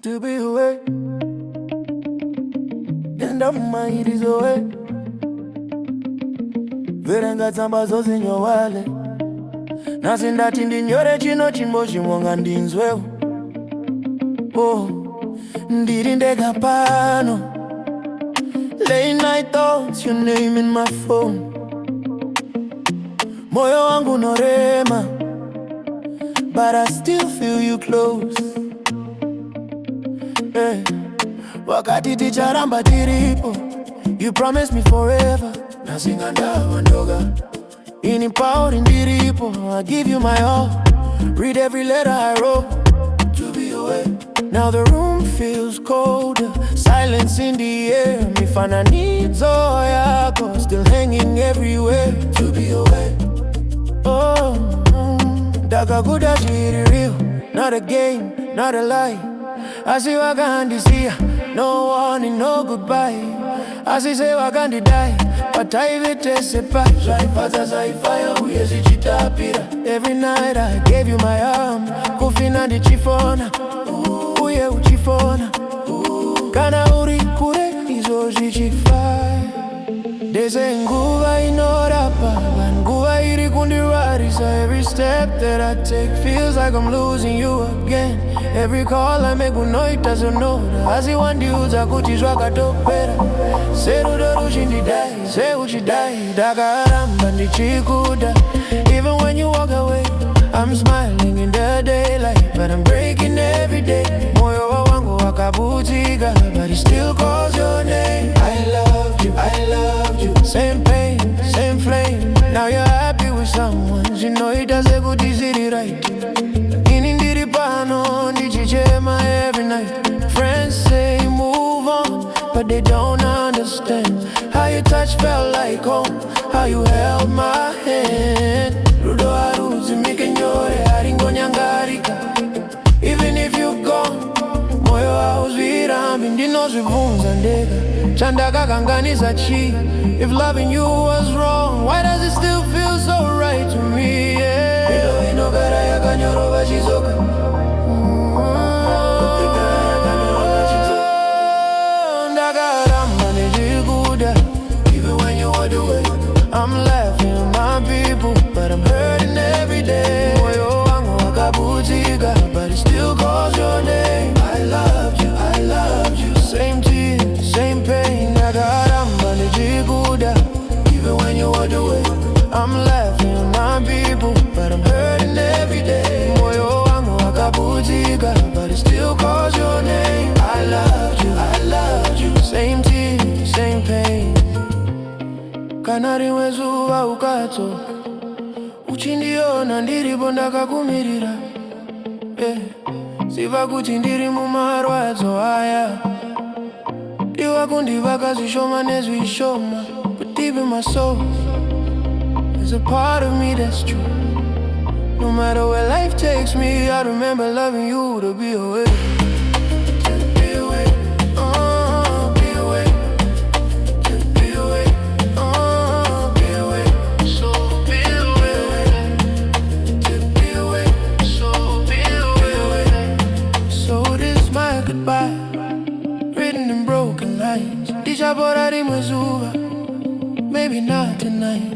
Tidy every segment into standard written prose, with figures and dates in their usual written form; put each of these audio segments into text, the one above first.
to be away, and my is away. Verenga tsamba zose nyowale nasi ndati ndinyore chino chimbo chimwonga ndinzwewo. Oh, ndiri ndega pano, late night thoughts, your name in my phone. Moyo wangu norema, but I still feel you close. Hey, wakati ticharamba tiripo, you promised me forever. Nasinga ndawa ndoga, inipauri ndiripo. I give you my all, read every letter I wrote to be away. Now the room feels colder, silence in the air. Mifananidzo yako still hanging everywhere. To be away. Oh, Dakaguda jiri real, not a game, not a lie. I see wakandi siya, no warning, no goodbye. I see say wakandi die, but I vitese pa. Life as I fire, UCHIDAI. Every night I gave you my arm, kufina di chifona, uye uchifona. Kana uri kure, izo jichifai. Dese nguva inorapa, nguva iri kundirari. So every step that I take feels like I'm losing you again. Every call I make unoitazo nora. Aziwandiuza kuti zvakatopera. Say RUDO UCHIDAI, say UCHIDAI. Dakaramba ndichikuda. Even when you walk away, I'm smiling in the daylight, but I'm breaking every day. Moyo wangu wakabutika, but he still calls your name. I loved you, I loved you. Same pain, same flame. Now you're happy with someone, you know he does a good easy right. Inindiri pano, ndichichema every night. Friends say move on, but they don't understand how your touch felt like home, how you held my hand. RUDO haruzi mikenyore haringonyangarika. Even if you're gone, moyo hauzvirambi ndinozvibvunza ndega. Chandakakanganisa chi? If loving you was wrong, why does it still feel so right to me? Yeah. Milo inogara yakanyorova chizoka. Ndakaramba ndichikuda. Even when you walk away, I'm laughing at my people, but I'm hurting every day. Moyo wangu wakabutika, but it still calls your name. I loved you, I loved you. Same tears, same pain. Ndakaramba ndichikuda. Even when you walk away, I'm laughing at my people, but I'm hurting every day. Moyo wangu wakabutika, but it still calls your name. I loved you, I loved you. Same tears, same pain. Kana rimwe zuva ukadzoka, uchindiona ndiripo ndakakumirira. Ziva kuti ndiri mumarwadzo aya. Diwa kundivaka zvishoma nezvishoma, but deep in my soul there's a part of me that's true. No matter where life takes me, I remember loving you to be away. Goodbye, written in broken lines. Dishabora rimwe zuva, maybe not tonight.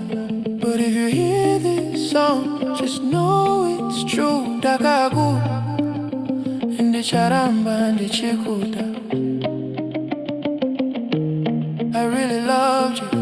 But if you hear this song, just know it's true. Dakagu, ndicharamba ndichikuda. I really loved you.